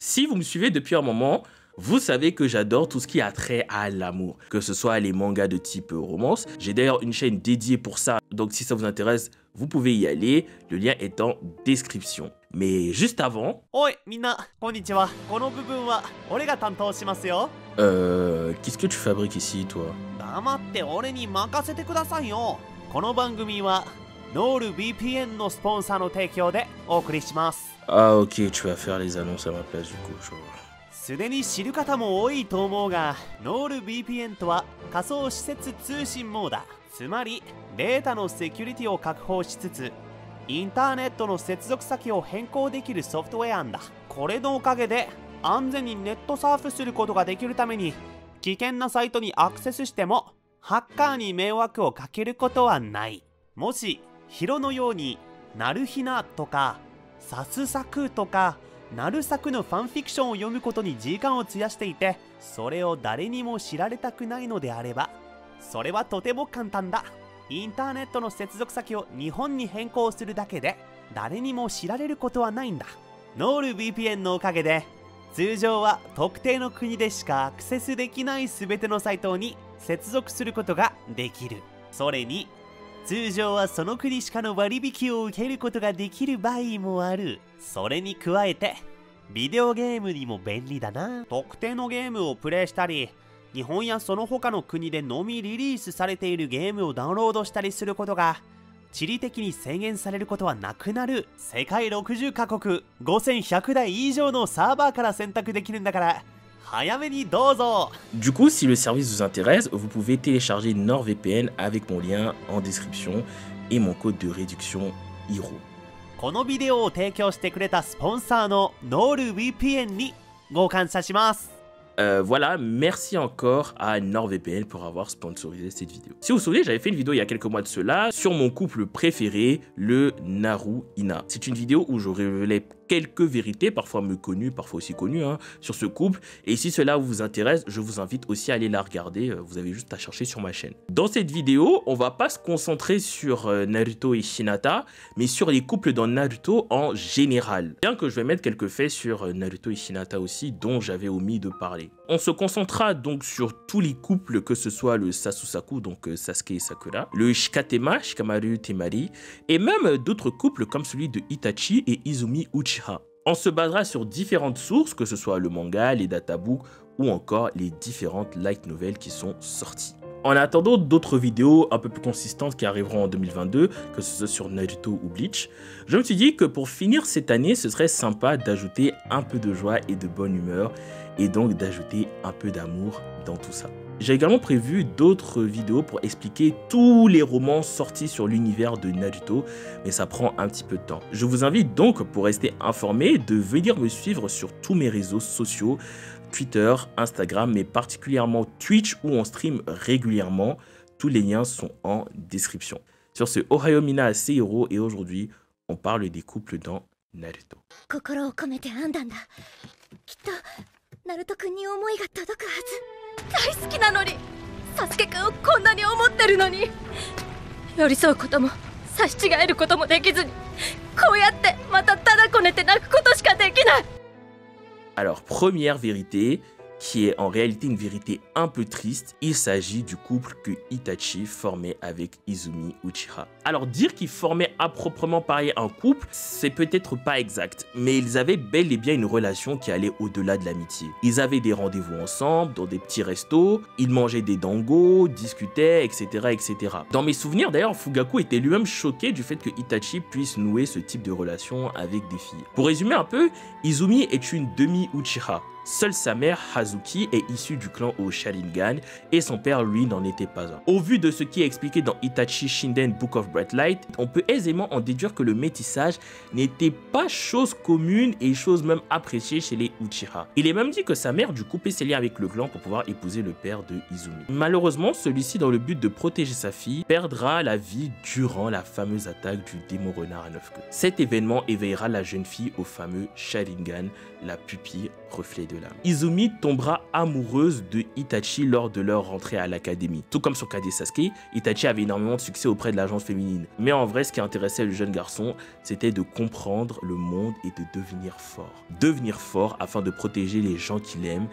Si vous me suivez depuis un moment, vous savez que j'adore tout ce qui a trait à l'amour, que ce soit les mangas de type romance. J'ai d'ailleurs une chaîne dédiée pour ça, donc si ça vous intéresse, vous pouvez y aller, le lien est en description. Mais juste avant... Oi, minna, konnichiwa. Kono bubun wa ore ga tantou shimasu yo. Qu'est-ce que tu fabriques ici, toi? Damatte ore ni makasete kudasai yo. Kono bangumi wa NordVPN no sponsor no teikyo de ookuri shimasu. Ah ok, tu vas faire les annonces à ma place du coup, je vois. すでに知る方も多いと思うが、NordVPN とは仮想施設通信網だ。つまり、データのセキュリティを確保しつつ、インターネットの接続先を変更できるソフトウェアなんだ。これのおかげで、安全にネットサーフすることができるために、危険なサイトにアクセスしても、ハッカーに迷惑をかけることはない。もし、ヒロのように、ナルヒナとか、サスサクとか、ナルサクのファンフィクションを読むことに時間を費やしていて、それを誰にも知られたくないのであれば、それはとても簡単だ。インターネットの接続先を日本に変更するだけで、誰にも知られることはないんだ。NordVPN のおかげで、通常は特定の国でしかアクセスできない全てのサイトに接続することができる。それに、通常はその国しかの割引を受けることができる場合もある。それに加えて、ビデオゲームにも便利だな。特定のゲームをプレイしたり、日本やその他の国でのみリリースされているゲームをダウンロードしたりすることが、地理的に制限されることはなくなる。世界60カ国、5100台以上のサーバーから選択できるんだから、早めにどうぞ。Du coup, si le service vous intéresse, vous pouvez télécharger NordVPN avec mon lien en description et mon code de réduction HIRO. このビデオを提供してくれたスポンサーの NordVPN にご感謝します。Voilà, merci encore à NordVPN pour avoir sponsorisé cette vidéo. Si vous vous souvenez, j'avais fait une vidéo il y a quelques mois de cela sur mon couple préféré, le Naru-Ina. C'est une vidéo où je révélais quelques vérités, parfois méconnues, parfois aussi connues, hein, sur ce couple. Et si cela vous intéresse, je vous invite aussi à aller la regarder. Vous avez juste à chercher sur ma chaîne. Dans cette vidéo, on va pas se concentrer sur Naruto et Hinata, mais sur les couples dans Naruto en général. Bien que je vais mettre quelques faits sur Naruto et Hinata aussi, dont j'avais omis de parler. On se concentrera donc sur tous les couples, que ce soit le Sasusaku, donc Sasuke et Sakura, le Shikatema, Shikamaru Temari, et même d'autres couples comme celui de Itachi et Izumi Uchiha. On se basera sur différentes sources, que ce soit le manga, les databooks ou encore les différentes light novels qui sont sorties. En attendant d'autres vidéos un peu plus consistantes qui arriveront en 2022, que ce soit sur Naruto ou Bleach, je me suis dit que pour finir cette année, ce serait sympa d'ajouter un peu de joie et de bonne humeur, et donc d'ajouter un peu d'amour dans tout ça. J'ai également prévu d'autres vidéos pour expliquer tous les romans sortis sur l'univers de Naruto, mais ça prend un petit peu de temps. Je vous invite donc, pour rester informé, de venir me suivre sur tous mes réseaux sociaux, Twitter, Instagram, mais particulièrement Twitch où on stream régulièrement. Tous les liens sont en description. Sur ce, Ohayo Mina Seihiro, et aujourd'hui, on parle des couples dans Naruto. ナルト君に思いが届くはず。大好きなのに、サスケ君をこんなに思ってるのに、寄り添うことも差し違えることもできずに、こうやってまたただこねて泣くことしかできない。 Alors, première vérité, qui est en réalité une vérité un peu triste, il s'agit du couple que Itachi formait avec Izumi Uchiha. Alors dire qu'ils formaient à proprement parler un couple, c'est peut-être pas exact, mais ils avaient bel et bien une relation qui allait au-delà de l'amitié. Ils avaient des rendez-vous ensemble, dans des petits restos, ils mangeaient des dangos, discutaient, etc. etc. Dans mes souvenirs d'ailleurs, Fugaku était lui-même choqué du fait que Itachi puisse nouer ce type de relation avec des filles. Pour résumer un peu, Izumi est une demi-Uchiha. Seule sa mère, Hazuki, est issue du clan au Sharingan et son père, lui, n'en était pas un. Au vu de ce qui est expliqué dans Itachi Shinden Book of Bright Light, on peut aisément en déduire que le métissage n'était pas chose commune et chose même appréciée chez les Uchiha. Il est même dit que sa mère, du coup, coupait ses liens avec le clan pour pouvoir épouser le père de Izumi. Malheureusement, celui-ci, dans le but de protéger sa fille, perdra la vie durant la fameuse attaque du démon renard à 9 queues. Cet événement éveillera la jeune fille au fameux Sharingan la pupille reflet de l'âme. Izumi tombera amoureuse de Itachi lors de leur rentrée à l'académie. Tout comme son cadet Sasuke, Itachi avait énormément de succès auprès de la gente féminine. Mais en vrai, ce qui intéressait le jeune garçon, c'était de comprendre le monde et de devenir fort. Devenir fort afin de protéger les gens qu'il aime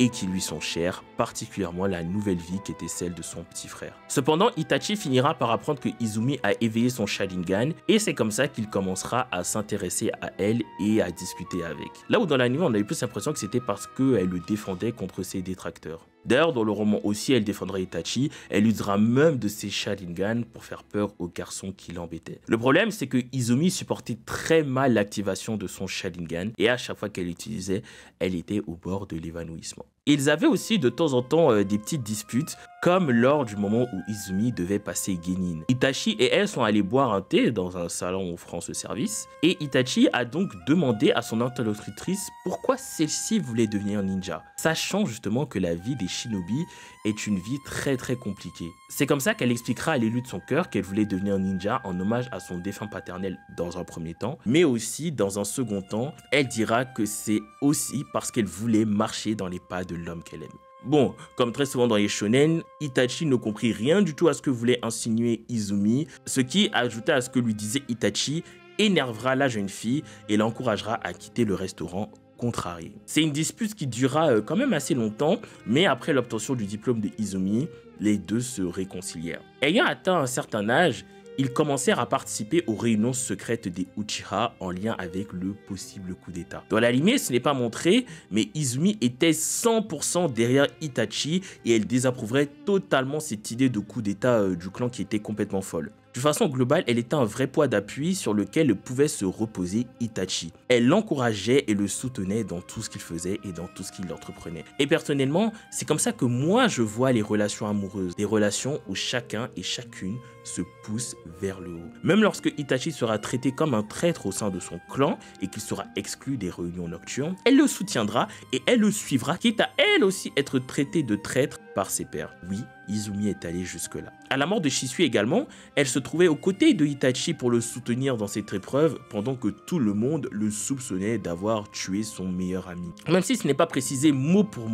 et qui lui sont chers, particulièrement la nouvelle vie qui était celle de son petit frère. Cependant, Itachi finira par apprendre que Izumi a éveillé son Sharingan et c'est comme ça qu'il commencera à s'intéresser à elle et à discuter avec. Là où dans l'anime, on avait plus l'impression que c'était parce qu'elle le défendait contre ses détracteurs. D'ailleurs, dans le roman aussi, elle défendra Itachi, elle usera même de ses Sharingan pour faire peur aux garçons qui l'embêtaient. Le problème, c'est que Izumi supportait très mal l'activation de son Sharingan et à chaque fois qu'elle l'utilisait, elle était au bord de l'évanouissement. Ils avaient aussi de temps en temps des petites disputes, comme lors du moment où Izumi devait passer Genin. Itachi et elle sont allés boire un thé dans un salon offrant ce service, et Itachi a donc demandé à son interlocutrice pourquoi celle-ci voulait devenir ninja, sachant justement que la vie des shinobi est une vie très compliquée. C'est comme ça qu'elle expliquera à l'élu de son cœur qu'elle voulait devenir ninja en hommage à son défunt paternel dans un premier temps, mais aussi dans un second temps, elle dira que c'est aussi parce qu'elle voulait marcher dans les pas de l'homme qu'elle aime. Bon, comme très souvent dans les shonen, Itachi ne comprit rien du tout à ce que voulait insinuer Izumi, ce qui, ajouté à ce que lui disait Itachi, énervera la jeune fille et l'encouragera à quitter le restaurant contrarié. C'est une dispute qui durera quand même assez longtemps, mais après l'obtention du diplôme de Izumi, les deux se réconcilièrent. Ayant atteint un certain âge, ils commencèrent à participer aux réunions secrètes des Uchiha en lien avec le possible coup d'état. Dans l'anime, ce n'est pas montré, mais Izumi était 100% derrière Itachi et elle désapprouverait totalement cette idée de coup d'état du clan qui était complètement folle. De façon globale, elle était un vrai poids d'appui sur lequel pouvait se reposer Itachi. Elle l'encourageait et le soutenait dans tout ce qu'il faisait et dans tout ce qu'il entreprenait. Et personnellement, c'est comme ça que moi je vois les relations amoureuses. Des relations où chacun et chacune se pousse vers le haut. Même lorsque Itachi sera traité comme un traître au sein de son clan et qu'il sera exclu des réunions nocturnes, elle le soutiendra et elle le suivra, quitte à elle aussi être traitée de traître par ses pairs. Oui, Izumi est allée jusque-là. À la mort de Shisui également, elle se trouvait aux côtés de Itachi pour le soutenir dans cette épreuve, pendant que tout le monde le soupçonnait d'avoir tué son meilleur ami. Même si ce n'est pas précisé mot pour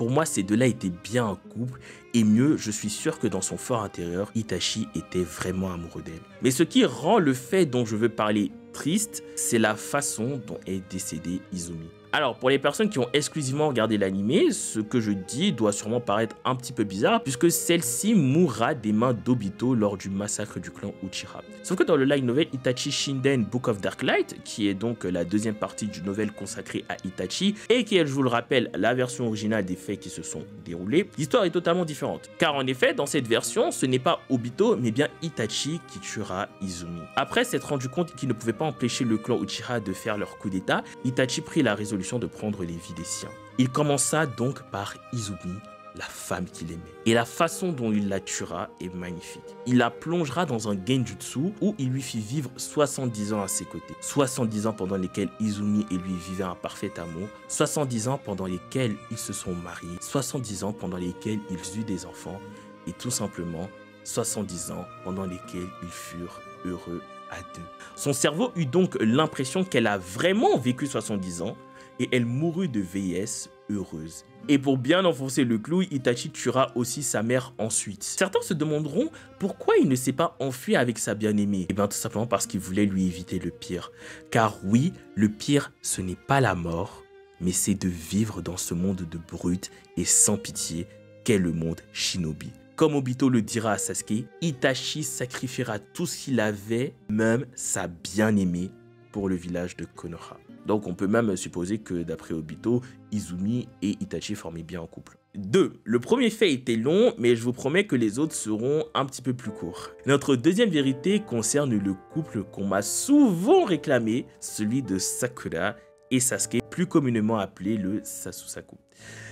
moi ces deux-là étaient bien un couple, et mieux, je suis sûr que dans son fort intérieur, Itachi était vraiment amoureux d'elle. Mais ce qui rend le fait dont je veux parler triste, c'est la façon dont est décédée Izumi. Alors, pour les personnes qui ont exclusivement regardé l'anime, ce que je dis doit sûrement paraître un petit peu bizarre, puisque celle-ci mourra des mains d'Obito lors du massacre du clan Uchiha. Sauf que dans le light novel Itachi Shinden Book of Dark Light, qui est donc la deuxième partie du novel consacré à Itachi, et qui est, je vous le rappelle, la version originale des faits qui se sont déroulés, l'histoire est totalement différente. Car en effet, dans cette version, ce n'est pas Obito, mais bien Itachi qui tuera Izumi. Après s'être rendu compte qu'il ne pouvait pas empêcher le clan Uchiha de faire leur coup d'état, Itachi prit la résolution de prendre les vies des siens. Il commença donc par Izumi, la femme qu'il aimait. Et la façon dont il la tuera est magnifique. Il la plongera dans un genjutsu où il lui fit vivre 70 ans à ses côtés. 70 ans pendant lesquels Izumi et lui vivaient un parfait amour. 70 ans pendant lesquels ils se sont mariés. 70 ans pendant lesquels ils eurent des enfants. Et tout simplement, 70 ans pendant lesquels ils furent heureux à deux. Son cerveau eut donc l'impression qu'elle a vraiment vécu 70 ans et elle mourut de vieillesse heureuse. Et pour bien enfoncer le clou, Itachi tuera aussi sa mère ensuite. Certains se demanderont pourquoi il ne s'est pas enfui avec sa bien-aimée. Et bien tout simplement parce qu'il voulait lui éviter le pire. Car oui, le pire, ce n'est pas la mort, mais c'est de vivre dans ce monde de brutes et sans pitié qu'est le monde shinobi. Comme Obito le dira à Sasuke, Itachi sacrifiera tout ce qu'il avait, même sa bien-aimée, pour le village de Konoha. Donc on peut même supposer que d'après Obito, Izumi et Itachi formaient bien un couple. 2. Le premier fait était long, mais je vous promets que les autres seront un petit peu plus courts. Notre deuxième vérité concerne le couple qu'on m'a souvent réclamé, celui de Sakura et Sasuke, plus communément appelé le Sasusaku.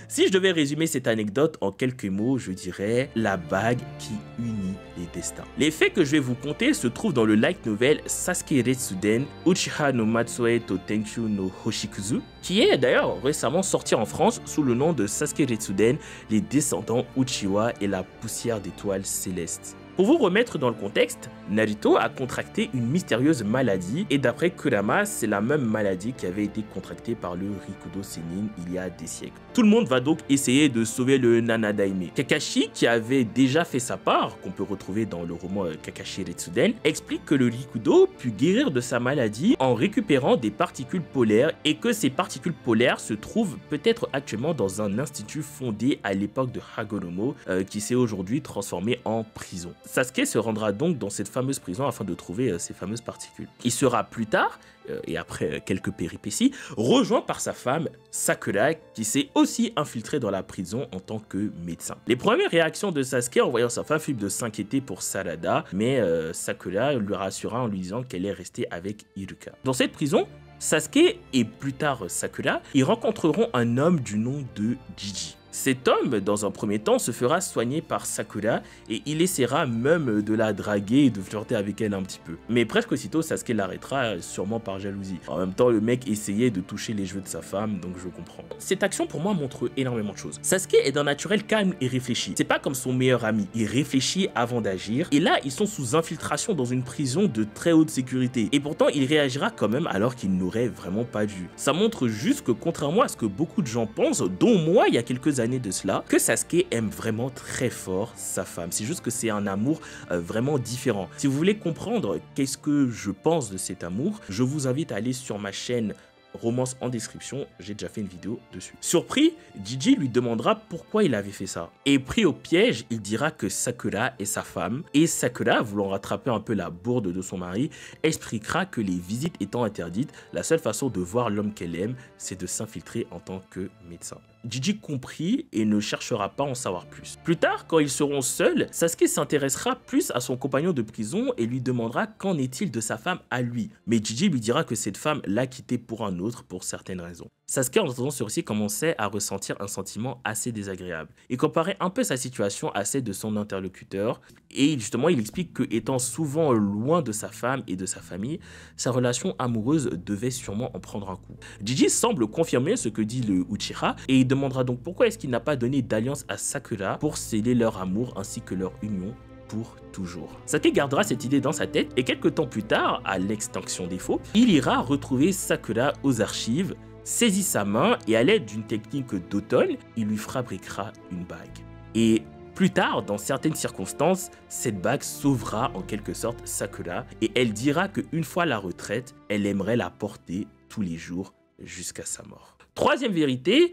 Si je devais résumer cette anecdote en quelques mots, je dirais la bague qui unit les destins. Les faits que je vais vous conter se trouvent dans le light novel Sasuke Retsuden Uchiha no Matsue to Tenkyu no Hoshikuzu, qui est d'ailleurs récemment sorti en France sous le nom de Sasuke Retsuden, les descendants Uchiwa et la poussière d'étoiles célestes. Pour vous remettre dans le contexte, Naruto a contracté une mystérieuse maladie et d'après Kurama, c'est la même maladie qui avait été contractée par le Rikudo Sennin il y a des siècles. Tout le monde va donc essayer de sauver le Nanadaime. Kakashi, qui avait déjà fait sa part, qu'on peut retrouver dans le roman Kakashi Retsuden, explique que le Rikudo put guérir de sa maladie en récupérant des particules polaires et que ces particules polaires se trouvent peut-être actuellement dans un institut fondé à l'époque de Hagoromo qui s'est aujourd'hui transformé en prison. Sasuke se rendra donc dans cette fameuse prison afin de trouver ces fameuses particules. Il sera plus tard, et après quelques péripéties, rejoint par sa femme Sakura qui s'est aussi infiltrée dans la prison en tant que médecin. Les premières réactions de Sasuke en voyant sa femme furent de s'inquiéter pour Sarada, mais Sakura lui rassura en lui disant qu'elle est restée avec Iruka. Dans cette prison, Sasuke et plus tard Sakura, ils rencontreront un homme du nom de Jiji. Cet homme, dans un premier temps, se fera soigner par Sakura et il essaiera même de la draguer et de flirter avec elle un petit peu. Mais presque aussitôt, Sasuke l'arrêtera, sûrement par jalousie. En même temps, le mec essayait de toucher les cheveux de sa femme, donc je comprends. Cette action, pour moi, montre énormément de choses. Sasuke est d'un naturel calme et réfléchi. C'est pas comme son meilleur ami. Il réfléchit avant d'agir. Et là, ils sont sous infiltration dans une prison de très haute sécurité. Et pourtant, il réagira quand même alors qu'il n'aurait vraiment pas dû. Ça montre juste que, contrairement à ce que beaucoup de gens pensent, dont moi, il y a quelques années de cela, que Sasuke aime vraiment très fort sa femme. C'est juste que c'est un amour vraiment différent. Si vous voulez comprendre qu'est-ce que je pense de cet amour, je vous invite à aller sur ma chaîne Romance en description, j'ai déjà fait une vidéo dessus. Surpris, Jiji lui demandera pourquoi il avait fait ça. Et pris au piège, il dira que Sakura est sa femme. Et Sakura, voulant rattraper un peu la bourde de son mari, expliquera que les visites étant interdites, la seule façon de voir l'homme qu'elle aime, c'est de s'infiltrer en tant que médecin. Jiji comprit et ne cherchera pas à en savoir plus. Plus tard, quand ils seront seuls, Sasuke s'intéressera plus à son compagnon de prison et lui demandera qu'en est-il de sa femme à lui. Mais Jiji lui dira que cette femme l'a quitté pour un autre pour certaines raisons. Sasuke, en entendant ce récit, commençait à ressentir un sentiment assez désagréable. Il comparait un peu sa situation à celle de son interlocuteur et justement il explique que étant souvent loin de sa femme et de sa famille, sa relation amoureuse devait sûrement en prendre un coup. Jiji semble confirmer ce que dit le Uchiha et il demandera donc pourquoi est-ce qu'il n'a pas donné d'alliance à Sakura pour sceller leur amour ainsi que leur union pour toujours. Sasuke gardera cette idée dans sa tête et quelques temps plus tard, à l'extinction des faux, il ira retrouver Sakura aux archives, saisit sa main et à l'aide d'une technique d'automne, il lui fabriquera une bague. Et plus tard, dans certaines circonstances, cette bague sauvera en quelque sorte Sakura et elle dira qu'une fois à la retraite, elle aimerait la porter tous les jours jusqu'à sa mort. Troisième vérité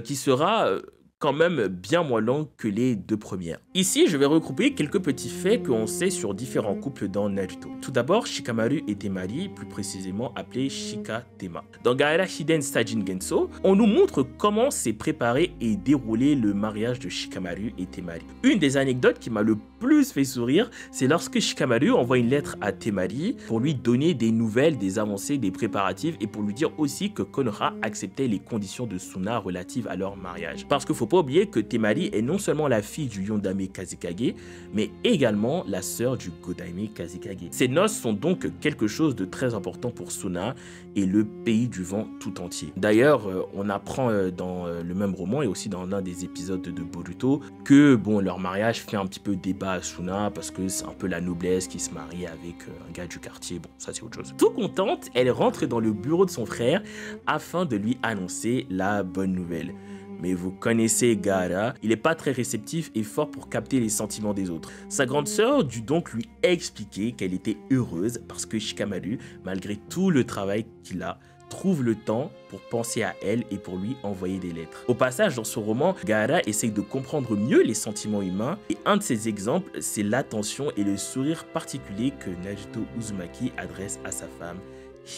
qui sera quand même bien moins longue que les deux premières. Ici, je vais regrouper quelques petits faits que l'on sait sur différents couples dans Naruto. Tout d'abord, Shikamaru et Temari, plus précisément appelés Shika-Tema. Dans Gaara Hiden Sajin Genso, on nous montre comment s'est préparé et déroulé le mariage de Shikamaru et Temari. Une des anecdotes qui m'a le plus fait sourire, c'est lorsque Shikamaru envoie une lettre à Temari pour lui donner des nouvelles, des avancées, des préparatifs et pour lui dire aussi que Konoha acceptait les conditions de Suna relatives à leur mariage. Parce qu'il faut pas oublier que Temari est non seulement la fille du Yondame Kazekage, mais également la sœur du Godaime Kazekage. Ces noces sont donc quelque chose de très important pour Suna et le pays du vent tout entier. D'ailleurs, on apprend dans le même roman et aussi dans l'un des épisodes de Boruto que bon, leur mariage fait un petit peu débat à Suna parce que c'est un peu la noblesse qui se marie avec un gars du quartier. Bon, ça c'est autre chose. Tout contente, elle rentre dans le bureau de son frère afin de lui annoncer la bonne nouvelle. Mais vous connaissez Gaara, il n'est pas très réceptif et fort pour capter les sentiments des autres. Sa grande sœur dut donc lui expliquer qu'elle était heureuse parce que Shikamaru, malgré tout le travail qu'il a, trouve le temps pour penser à elle et pour lui envoyer des lettres. Au passage, dans ce roman, Gaara essaye de comprendre mieux les sentiments humains et un de ses exemples, c'est l'attention et le sourire particulier que Naruto Uzumaki adresse à sa femme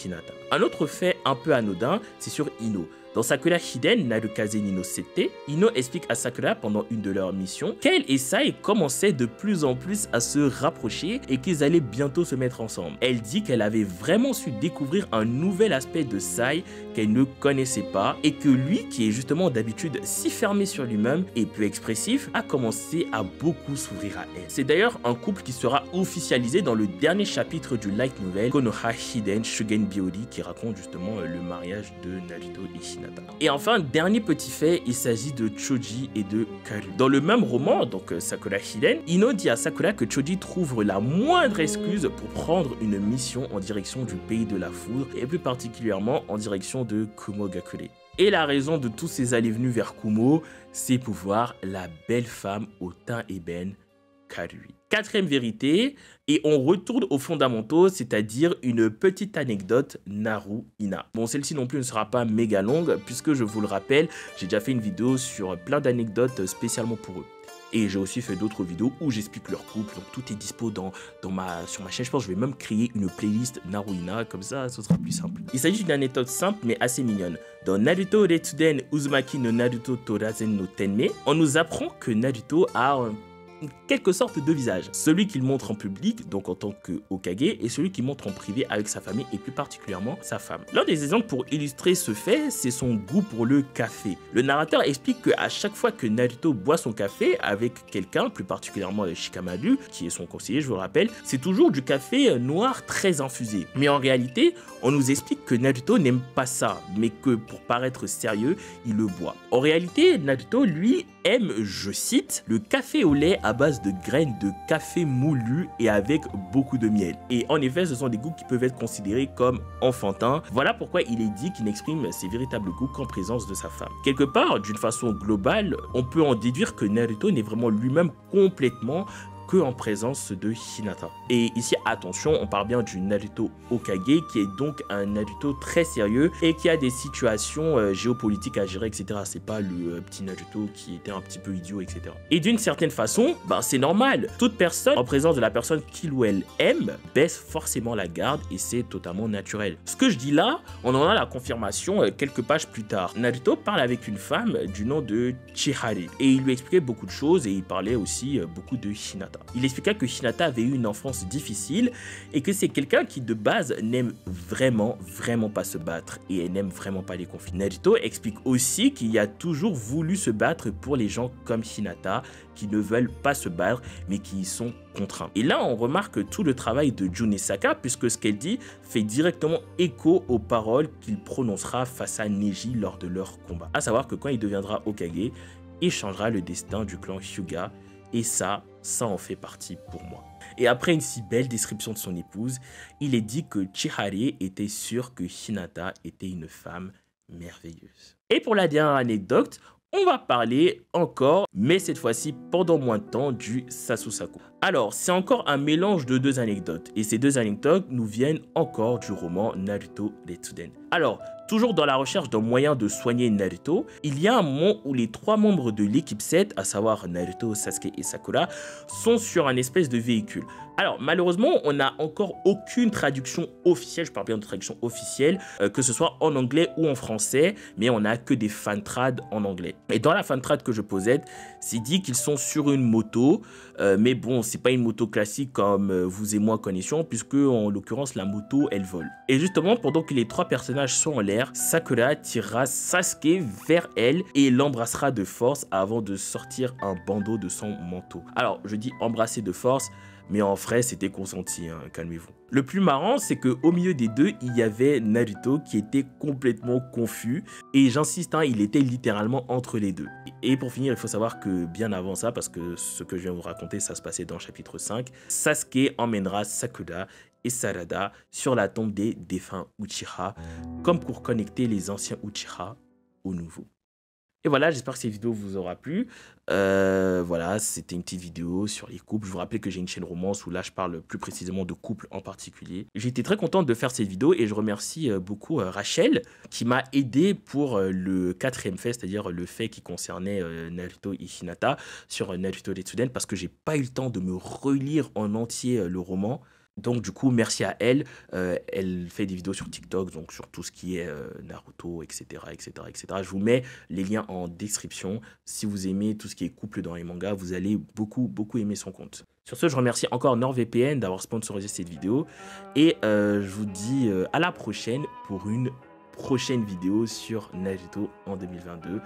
Hinata. Un autre fait un peu anodin, c'est sur Ino. Dans Sakura Hiden Narukaze Nino Sete, Ino explique à Sakura pendant une de leurs missions qu'elle et Sai commençaient de plus en plus à se rapprocher et qu'ils allaient bientôt se mettre ensemble. Elle dit qu'elle avait vraiment su découvrir un nouvel aspect de Sai qu'elle ne connaissait pas et que lui, qui est justement d'habitude si fermé sur lui-même et peu expressif, a commencé à beaucoup s'ouvrir à elle. C'est d'ailleurs un couple qui sera officialisé dans le dernier chapitre du light novel Konoha Hiden Shugen Byori qui raconte justement le mariage de Naruto et Hinata. Hinata. Et enfin, dernier petit fait, il s'agit de Choji et de Karu. Dans le même roman, donc Sakura Hiren, Ino dit à Sakura que Choji trouve la moindre excuse pour prendre une mission en direction du pays de la foudre, et plus particulièrement en direction de Kumogakure. Et la raison de tous ces allées-venues vers Kumo, c'est pour voir la belle femme au teint ébène, Karui. Quatrième vérité, et on retourne aux fondamentaux, c'est-à-dire une petite anecdote Naru-Ina. Bon, celle-ci non plus ne sera pas méga longue, puisque je vous le rappelle, j'ai déjà fait une vidéo sur plein d'anecdotes spécialement pour eux. Et j'ai aussi fait d'autres vidéos où j'explique leur couple, donc tout est dispo sur ma chaîne. Je pense que je vais même créer une playlist Naru-Ina, comme ça ce sera plus simple. Il s'agit d'une anecdote simple mais assez mignonne. Dans Naruto Retsuden Uzumaki no Naruto Torazen no Tenme, on nous apprend que Naruto a quelque sorte de visage. Celui qu'il montre en public, donc en tant que Hokage, et celui qu'il montre en privé avec sa famille et plus particulièrement sa femme. L'un des exemples pour illustrer ce fait, c'est son goût pour le café. Le narrateur explique qu'à chaque fois que Naruto boit son café avec quelqu'un, plus particulièrement Shikamaru, qui est son conseiller, je vous le rappelle, c'est toujours du café noir très infusé. Mais en réalité, on nous explique que Naruto n'aime pas ça, mais que pour paraître sérieux, il le boit. En réalité, Naruto, lui, aime, je cite, le café au lait à base de graines de café moulu et avec beaucoup de miel. Et en effet, ce sont des goûts qui peuvent être considérés comme enfantins. Voilà pourquoi il est dit qu'il n'exprime ses véritables goûts qu'en présence de sa femme. Quelque part, d'une façon globale, on peut en déduire que Naruto n'est vraiment lui-même complètement que en présence de Hinata. Et ici, attention, on parle bien du Naruto Hokage, qui est donc un Naruto très sérieux et qui a des situations géopolitiques à gérer, etc. C'est pas le petit Naruto qui était un petit peu idiot, etc. Et d'une certaine façon, c'est normal. Toute personne en présence de la personne qu'il ou elle aime baisse forcément la garde et c'est totalement naturel. Ce que je dis là, on en a la confirmation quelques pages plus tard. Naruto parle avec une femme du nom de Chihare et il lui expliquait beaucoup de choses et il parlait aussi beaucoup de Hinata. Il expliqua que Hinata avait eu une enfance difficile et que c'est quelqu'un qui de base n'aime vraiment pas se battre et elle n'aime vraiment pas les conflits. Naruto explique aussi qu'il a toujours voulu se battre pour les gens comme Hinata qui ne veulent pas se battre mais qui y sont contraints. Et là on remarque tout le travail de Jun Saka puisque ce qu'elle dit fait directement écho aux paroles qu'il prononcera face à Neji lors de leur combat. À savoir que quand il deviendra Hokage, il changera le destin du clan Hyuga. Et ça en fait partie pour moi. Et après une si belle description de son épouse, il est dit que Chihare était sûr que Hinata était une femme merveilleuse. Et pour la dernière anecdote, on va parler encore, mais cette fois-ci pendant moins de temps, du Sasusaku. Alors, c'est encore un mélange de deux anecdotes, et ces deux anecdotes nous viennent encore du roman Naruto Retsuden. Alors, toujours dans la recherche d'un moyen de soigner Naruto, il y a un moment où les trois membres de l'équipe 7, à savoir Naruto, Sasuke et Sakura, sont sur un espèce de véhicule. Alors, malheureusement, on n'a encore aucune traduction officielle, je parle bien de traduction officielle, que ce soit en anglais ou en français, mais on n'a que des fantrad en anglais. Et dans la fantrad que je possède, c'est dit qu'ils sont sur une moto, mais bon, c'est pas une moto classique comme vous et moi connaissions, puisque en l'occurrence, la moto, elle vole. Et justement, pendant que les trois personnages sont en l'air, Sakura tirera Sasuke vers elle et l'embrassera de force avant de sortir un bandeau de son manteau. Alors, je dis embrasser de force, mais en vrai, c'était consenti, hein, calmez-vous. Le plus marrant, c'est qu'au milieu des deux, il y avait Naruto qui était complètement confus. Et j'insiste, hein, il était littéralement entre les deux. Et pour finir, il faut savoir que bien avant ça, parce que ce que je viens de vous raconter, ça se passait dans le chapitre 5, Sasuke emmènera Sakura et Sarada sur la tombe des défunts Uchiha, comme pour connecter les anciens Uchiha aux nouveaux. Et voilà, j'espère que cette vidéo vous aura plu. Voilà, c'était une petite vidéo sur les couples. Je vous rappelle que j'ai une chaîne romance où là, je parle plus précisément de couples en particulier. J'ai été très contente de faire cette vidéo et je remercie beaucoup Rachel qui m'a aidé pour le quatrième fait, c'est-à-dire le fait qui concernait Naruto et Hinata sur Naruto Retsuden parce que j'ai pas eu le temps de me relire en entier le roman. Donc du coup, merci à elle. Elle fait des vidéos sur TikTok, donc sur tout ce qui est Naruto, etc., etc., etc. Je vous mets les liens en description. Si vous aimez tout ce qui est couple dans les mangas, vous allez beaucoup aimer son compte. Sur ce, je remercie encore NordVPN d'avoir sponsorisé cette vidéo. Et je vous dis à la prochaine pour une prochaine vidéo sur Naruto en 2022.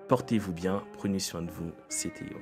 Portez-vous bien, prenez soin de vous, c'était Hiro.